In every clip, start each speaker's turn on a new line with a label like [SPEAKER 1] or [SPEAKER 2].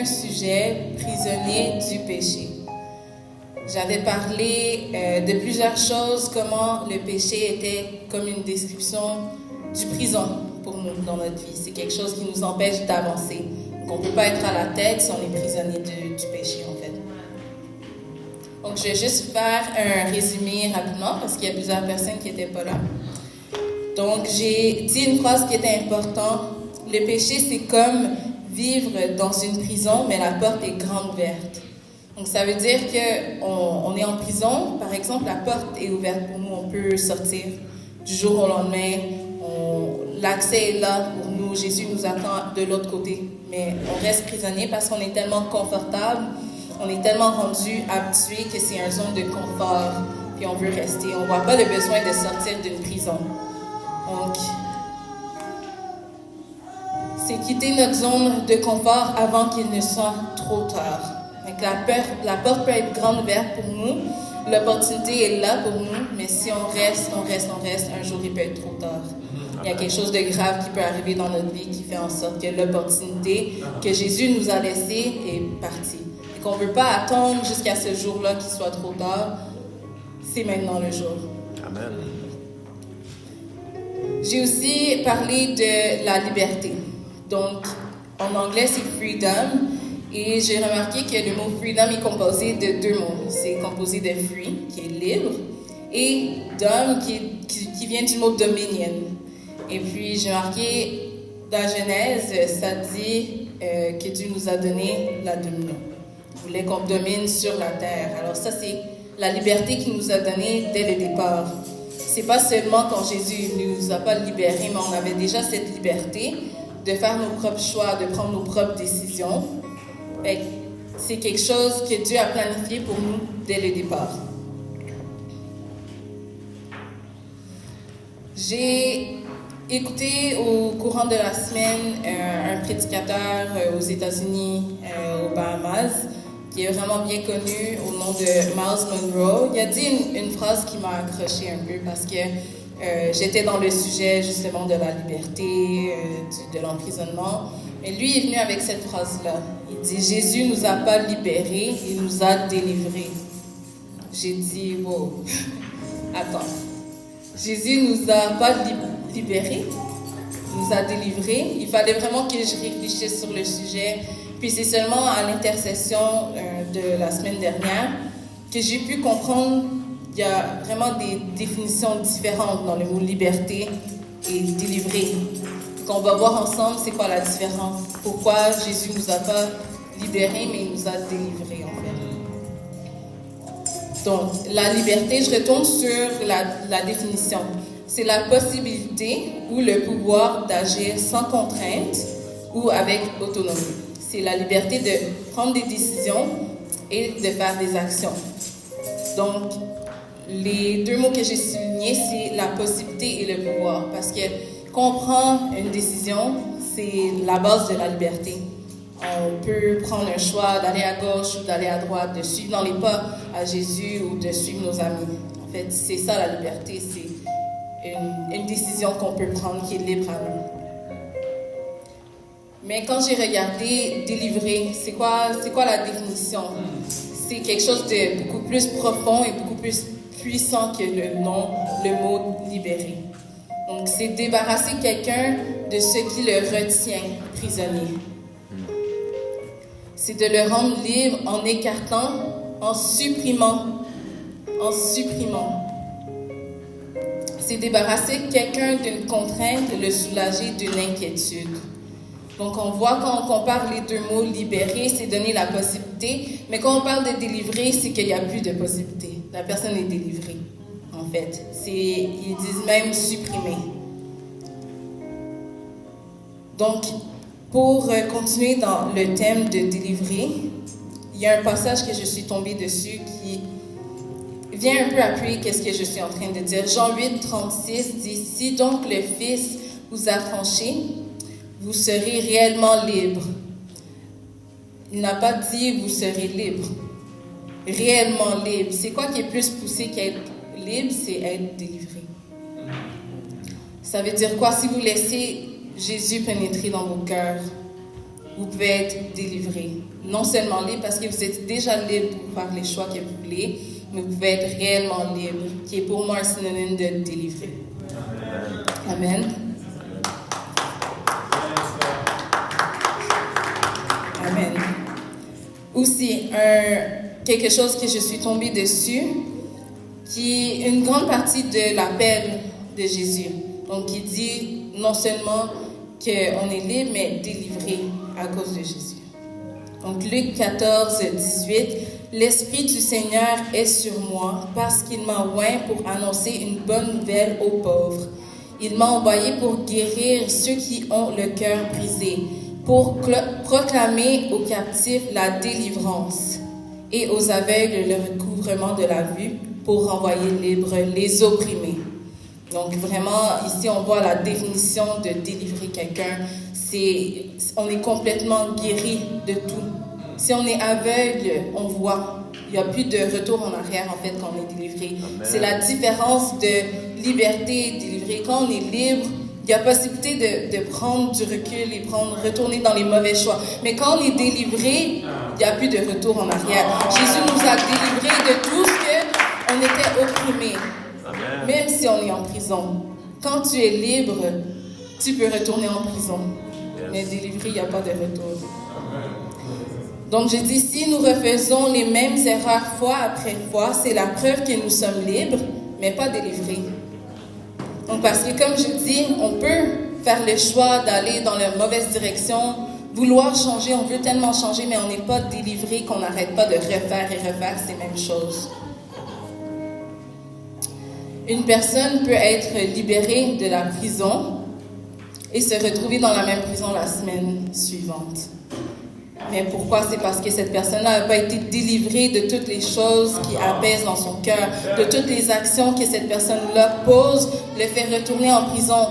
[SPEAKER 1] un sujet, prisonnier du péché. J'avais parlé de plusieurs choses, comment le péché était comme une description du prison pour nous dans notre vie. C'est quelque chose qui nous empêche d'avancer. Donc on ne peut pas être à la tête si on est prisonnier du péché en fait. Donc je vais juste faire un résumé rapidement parce qu'il y a plusieurs personnes qui n'étaient pas là. Donc j'ai dit une phrase qui était importante. Le péché c'est comme vivre dans une prison mais la porte est grande ouverte. Donc, ça veut dire qu'on est en prison. Par exemple, la porte est ouverte pour nous. On peut sortir du jour au lendemain. L'accès est là pour nous. Jésus nous attend de l'autre côté. Mais on reste prisonnier parce qu'on est tellement confortable. On est tellement rendu habitué que c'est une zone de confort. Puis on veut rester. On ne voit pas le besoin de sortir d'une prison. Donc, c'est quitter notre zone de confort avant qu'il ne soit trop tard. Donc la porte peut être grande ouverte pour nous, l'opportunité est là pour nous, mais si on reste, un jour il peut être trop tard. Il y a quelque chose de grave qui peut arriver dans notre vie qui fait en sorte que l'opportunité que Jésus nous a laissée est partie. Et qu'on ne veut pas attendre jusqu'à ce jour-là qu'il soit trop tard, c'est maintenant le jour.
[SPEAKER 2] Amen.
[SPEAKER 1] J'ai aussi parlé de la liberté. Donc, en anglais, c'est freedom. Et j'ai remarqué que le mot freedom est composé de deux mots. C'est composé de free, qui est libre, et dom, qui vient du mot dominion. Et puis, j'ai remarqué dans Genèse, ça dit que Dieu nous a donné la dominion. Il voulait qu'on domine sur la terre. Alors ça, c'est la liberté qu'il nous a donnée dès le départ. C'est pas seulement quand Jésus ne nous a pas libérés, mais on avait déjà cette liberté de faire nos propres choix, de prendre nos propres décisions. C'est quelque chose que Dieu a planifié pour nous dès le départ. J'ai écouté au courant de la semaine un prédicateur aux États-Unis, aux Bahamas, qui est vraiment bien connu au nom de Myles Munroe. Il a dit une phrase qui m'a accrochée un peu parce que j'étais dans le sujet justement de la liberté, de l'emprisonnement. Et lui est venu avec cette phrase-là. Il dit « Jésus nous a pas libérés, il nous a délivrés. » J'ai dit « Wow, attends. Jésus nous a pas libérés, il nous a délivrés. » Il fallait vraiment que je réfléchisse sur le sujet. Puis c'est seulement à l'intercession de la semaine dernière que j'ai pu comprendre qu'il y a vraiment des définitions différentes dans le mot « liberté » et « délivré ». Qu'on va voir ensemble c'est quoi la différence. Pourquoi Jésus ne nous a pas libérés, mais il nous a délivrés, en fait. Donc, la liberté, je retourne sur la définition. C'est la possibilité ou le pouvoir d'agir sans contrainte ou avec autonomie. C'est la liberté de prendre des décisions et de faire des actions. Donc, les deux mots que j'ai soulignés, c'est la possibilité et le pouvoir. Parce que quand on prend une décision, c'est la base de la liberté. On peut prendre un choix d'aller à gauche ou d'aller à droite, de suivre dans les pas à Jésus ou de suivre nos amis. En fait, c'est ça la liberté, c'est une décision qu'on peut prendre qui est libre à nous. Mais quand j'ai regardé délivrer, c'est quoi la définition? C'est quelque chose de beaucoup plus profond et beaucoup plus puissant que le mot libérer. Donc, c'est débarrasser quelqu'un de ce qui le retient prisonnier. C'est de le rendre libre en écartant, en supprimant. C'est débarrasser quelqu'un d'une contrainte, le soulager d'une inquiétude. Donc, on voit quand on compare les deux mots, libérer, c'est donner la possibilité. Mais quand on parle de délivrer, c'est qu'il n'y a plus de possibilité. La personne est délivrée. En fait, ils disent même supprimer. Donc, pour continuer dans le thème de délivrer, il y a un passage que je suis tombée dessus qui vient un peu appuyer ce que je suis en train de dire. Jean 8, 36 dit « Si donc le Fils vous a franchi, vous serez réellement libre. » Il n'a pas dit « vous serez libre ». Réellement libre. C'est quoi qui est plus poussé qu'être libre, c'est être délivré. Ça veut dire quoi? Si vous laissez Jésus pénétrer dans vos cœurs, vous pouvez être délivré. Non seulement libre parce que vous êtes déjà libre pour faire les choix que vous voulez, mais vous pouvez être réellement libre, qui est pour moi un synonyme de délivré. Amen. Amen. Aussi, quelque chose que je suis tombée dessus, qui est une grande partie de l'appel de Jésus. Donc, il dit non seulement qu'on est libre, mais délivré à cause de Jésus. Donc, Luc 14, 18, « L'Esprit du Seigneur est sur moi, parce qu'il m'a oint pour annoncer une bonne nouvelle aux pauvres. Il m'a envoyé pour guérir ceux qui ont le cœur brisé, pour proclamer aux captifs la délivrance et aux aveugles le recouvrement de la vue, pour renvoyer libres les opprimés. » Donc vraiment, ici on voit la définition de délivrer quelqu'un. On est complètement guéri de tout. Si on est aveugle, on voit. Il n'y a plus de retour en arrière en fait quand on est délivré. Amen. C'est la différence de liberté et délivré. Quand on est libre, il y a possibilité de prendre du recul et retourner dans les mauvais choix. Mais quand on est délivré, il n'y a plus de retour en arrière. Jésus nous a délivrés de tout ce qu'on était opprimés. Amen. Même si on est en prison. Quand tu es libre, tu peux retourner en prison. Yes. Mais délivré, il n'y a pas de retour. Amen. Donc je dis, si nous refaisons les mêmes erreurs fois après fois, c'est la preuve que nous sommes libres, mais pas délivrés. Donc parce que comme je dis, on peut faire le choix d'aller dans la mauvaise direction, vouloir changer, on veut tellement changer, mais on n'est pas délivré qu'on n'arrête pas de refaire et refaire ces mêmes choses. Une personne peut être libérée de la prison et se retrouver dans la même prison la semaine suivante. Mais pourquoi? C'est parce que cette personne-là n'a pas été délivrée de toutes les choses qui apaisent dans son cœur, de toutes les actions que cette personne-là pose, le fait retourner en prison.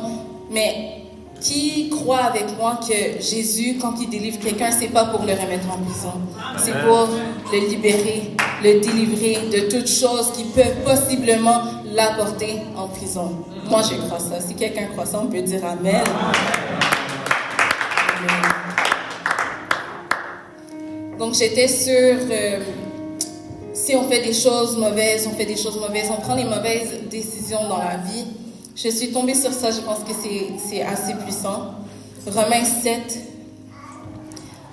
[SPEAKER 1] Mais qui croit avec moi que Jésus, quand il délivre quelqu'un, c'est pas pour le remettre en prison. C'est pour le libérer, le délivrer de toutes choses qui peuvent possiblement l'apporter en prison. Moi, je crois ça. Si quelqu'un croit ça, on peut dire Amen. Amen. Donc, j'étais sûre, si on fait des choses mauvaises, on prend les mauvaises décisions dans la vie. Je suis tombée sur ça, je pense que c'est assez puissant. Romains 7,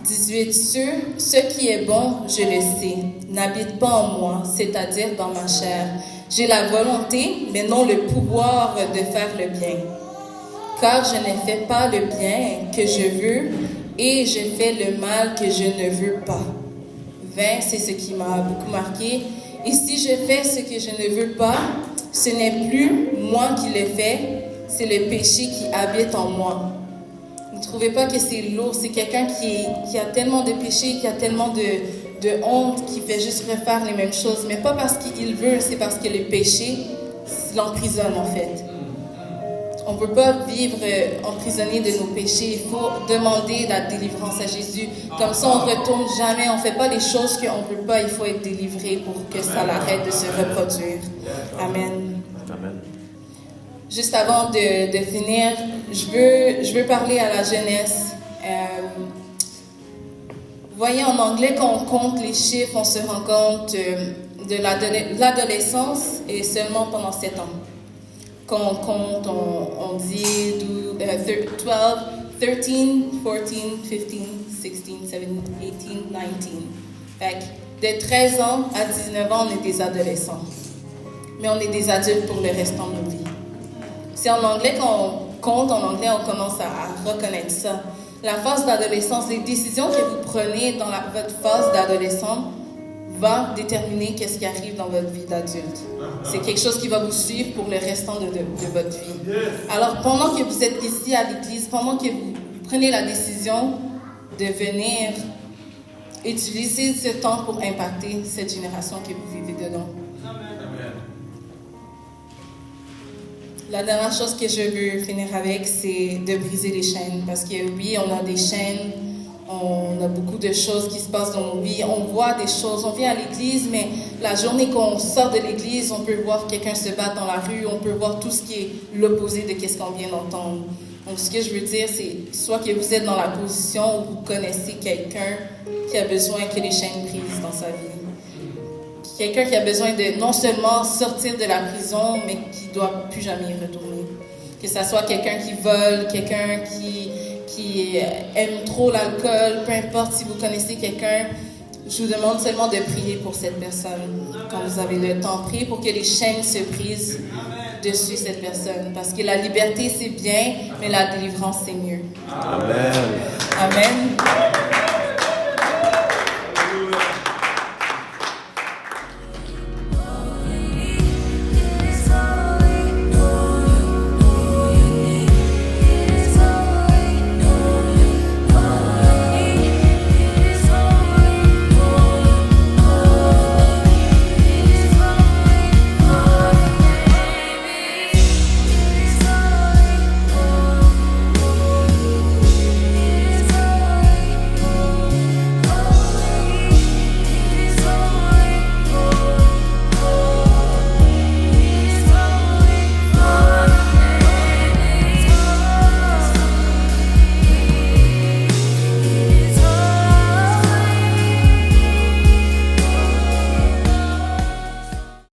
[SPEAKER 1] 18. Ce qui est bon, je le sais, n'habite pas en moi, c'est-à-dire dans ma chair. J'ai la volonté, mais non le pouvoir de faire le bien. Car je ne fais pas le bien que je veux, et je fais le mal que je ne veux pas. 20, c'est ce qui m'a beaucoup marqué. Et si je fais ce que je ne veux pas, ce n'est plus moi qui le fais, c'est le péché qui habite en moi. Vous ne trouvez pas que c'est lourd? C'est quelqu'un qui a tellement de péchés, qui a tellement de honte, qui fait juste refaire les mêmes choses. Mais pas parce qu'il veut, c'est parce que le péché l'emprisonne en fait. On ne peut pas vivre emprisonné de nos péchés. Il faut demander la délivrance à Jésus. Comme ça, on ne retourne jamais. On ne fait pas les choses qu'on ne peut pas. Il faut être délivré pour que ça l'arrête de se reproduire. Amen. Amen. Juste avant de finir, je veux parler à la jeunesse. Vous voyez, en anglais, quand on compte les chiffres, on se rend compte de l'adolescence et seulement pendant 7 ans. Quand on compte, on dit 12, 13, 14, 15, 16, 17, 18, 19. Fait que de 13 ans à 19 ans, on est des adolescents. Mais on est des adultes pour le restant de nos vies. C'est en anglais qu'on compte, en anglais, on commence à reconnaître ça. La phase d'adolescence, les décisions que vous prenez dans votre phase d'adolescent va déterminer qu'est-ce qui arrive dans votre vie d'adulte. C'est quelque chose qui va vous suivre pour le restant de votre vie. Alors, pendant que vous êtes ici à l'église, pendant que vous prenez la décision de venir, utilisez ce temps pour impacter cette génération que vous vivez dedans. La dernière chose que je veux finir avec, c'est de briser les chaînes. Parce que oui, on a des chaînes, on a beaucoup de choses qui se passent dans nos vies, on voit des choses, on vient à l'église, mais la journée qu'on sort de l'église, on peut voir quelqu'un se battre dans la rue, on peut voir tout ce qui est l'opposé de ce qu'on vient d'entendre. Donc, ce que je veux dire, c'est soit que vous êtes dans la position où vous connaissez quelqu'un qui a besoin que les chaînes brisent dans sa vie. Quelqu'un qui a besoin de non seulement sortir de la prison, mais qui ne doit plus jamais y retourner. Que ce soit quelqu'un qui vole, quelqu'un qui aime trop l'alcool, peu importe si vous connaissez quelqu'un, je vous demande seulement de prier pour cette personne. Quand vous avez le temps, priez pour que les chaînes se brisent dessus cette personne. Parce que la liberté, c'est bien, mais la délivrance, c'est mieux.
[SPEAKER 2] Amen.
[SPEAKER 1] Amen.